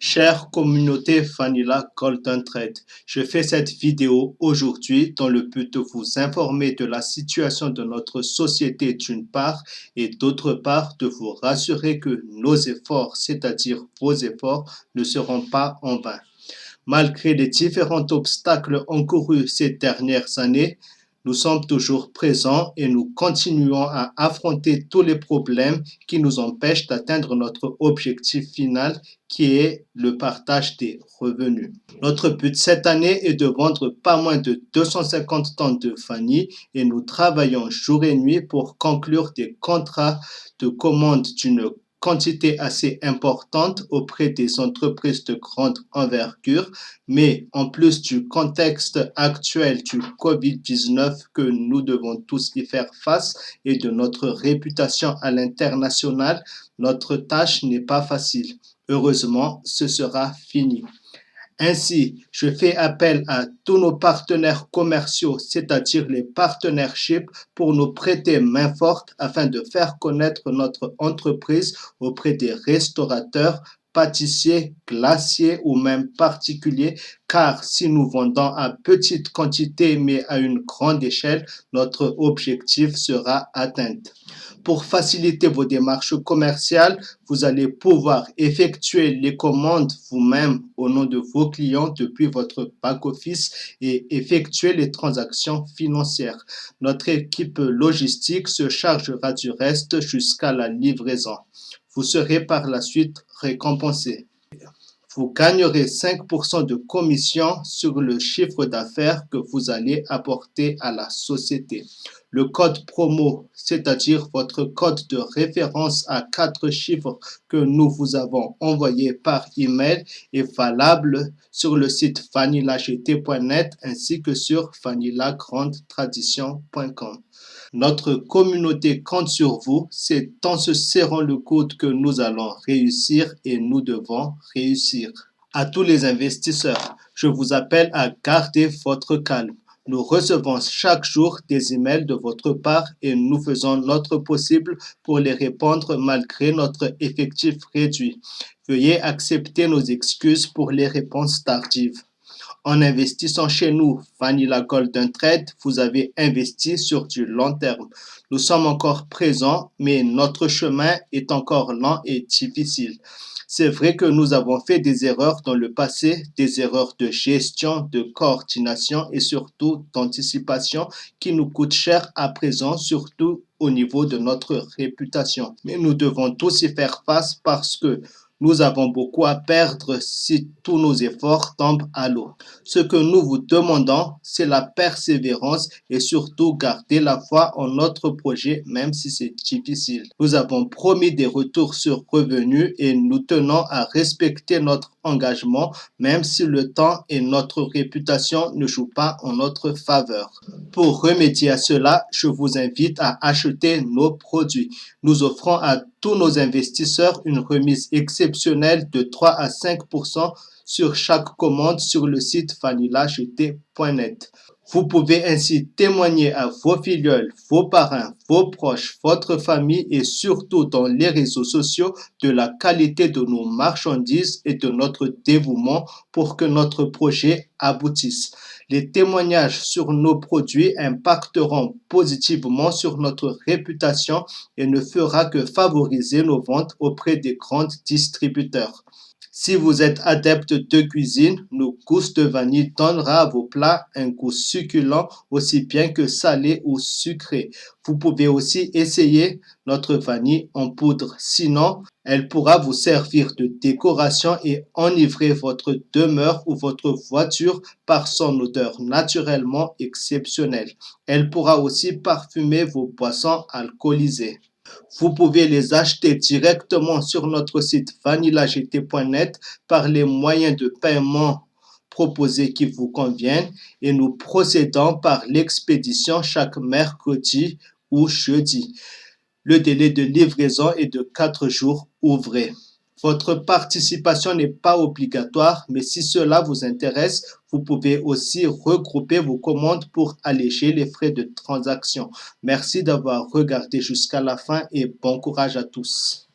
Chère communauté Vanilla Golden Thread, je fais cette vidéo aujourd'hui dans le but de vous informer de la situation de notre société d'une part et d'autre part de vous rassurer que nos efforts, c'est-à-dire vos efforts, ne seront pas en vain. Malgré les différents obstacles encourus ces dernières années, nous sommes toujours présents et nous continuons à affronter tous les problèmes qui nous empêchent d'atteindre notre objectif final qui est le partage des revenus. Notre but cette année est de vendre pas moins de 250 tonnes de vanille et nous travaillons jour et nuit pour conclure des contrats de commande d'une quantité assez importante auprès des entreprises de grande envergure, mais en plus du contexte actuel du COVID-19 que nous devons tous y faire face et de notre réputation à l'international, notre tâche n'est pas facile. Heureusement, ce sera fini. Ainsi, je fais appel à tous nos partenaires commerciaux, c'est-à-dire les partnerships, pour nous prêter main forte afin de faire connaître notre entreprise auprès des restaurateurs, pâtissiers, glaciers ou même particuliers, car si nous vendons à petite quantité mais à une grande échelle, notre objectif sera atteint. Pour faciliter vos démarches commerciales, vous allez pouvoir effectuer les commandes vous-même au nom de vos clients depuis votre back-office et effectuer les transactions financières. Notre équipe logistique se chargera du reste jusqu'à la livraison. Vous serez par la suite récompensé. Vous gagnerez 5% de commission sur le chiffre d'affaires que vous allez apporter à la société. Le code promo, c'est-à-dire votre code de référence à 4 chiffres que nous vous avons envoyé par email, est valable sur le site vanillagt.net ainsi que sur vanillagrandetradition.com. Notre communauté compte sur vous, c'est en se serrant le coude que nous allons réussir et nous devons réussir. À tous les investisseurs, je vous appelle à garder votre calme. Nous recevons chaque jour des emails de votre part et nous faisons notre possible pour les répondre malgré notre effectif réduit. Veuillez accepter nos excuses pour les réponses tardives. En investissant chez nous, Vanilla Golden Thread, vous avez investi sur du long terme. Nous sommes encore présents, mais notre chemin est encore lent et difficile. C'est vrai que nous avons fait des erreurs dans le passé, des erreurs de gestion, de coordination et surtout d'anticipation qui nous coûtent cher à présent, surtout au niveau de notre réputation. Mais nous devons tous y faire face parce que nous avons beaucoup à perdre si tous nos efforts tombent à l'eau. Ce que nous vous demandons, c'est la persévérance et surtout garder la foi en notre projet, même si c'est difficile. Nous avons promis des retours sur revenus et nous tenons à respecter notre engagement, même si le temps et notre réputation ne jouent pas en notre faveur. Pour remédier à cela, je vous invite à acheter nos produits. Nous offrons à tous nos investisseurs une remise exceptionnelle de 3 à 5% sur chaque commande sur le site vanillagt.net. Vous pouvez ainsi témoigner à vos filleuls, vos parrains, vos proches, votre famille et surtout dans les réseaux sociaux de la qualité de nos marchandises et de notre dévouement pour que notre projet aboutisse. Les témoignages sur nos produits impacteront positivement sur notre réputation et ne fera que favoriser nos ventes auprès des grands distributeurs. Si vous êtes adepte de cuisine, nos gousses de vanille donnera à vos plats un goût succulent aussi bien que salé ou sucré. Vous pouvez aussi essayer notre vanille en poudre. Sinon, elle pourra vous servir de décoration et enivrer votre demeure ou votre voiture par son odeur naturellement exceptionnelle. Elle pourra aussi parfumer vos boissons alcoolisées. Vous pouvez les acheter directement sur notre site vanillagt.net par les moyens de paiement proposés qui vous conviennent et nous procédons par l'expédition chaque mercredi ou jeudi. Le délai de livraison est de 4 jours ouvrés. Votre participation n'est pas obligatoire, mais si cela vous intéresse, vous pouvez aussi regrouper vos commandes pour alléger les frais de transaction. Merci d'avoir regardé jusqu'à la fin et bon courage à tous.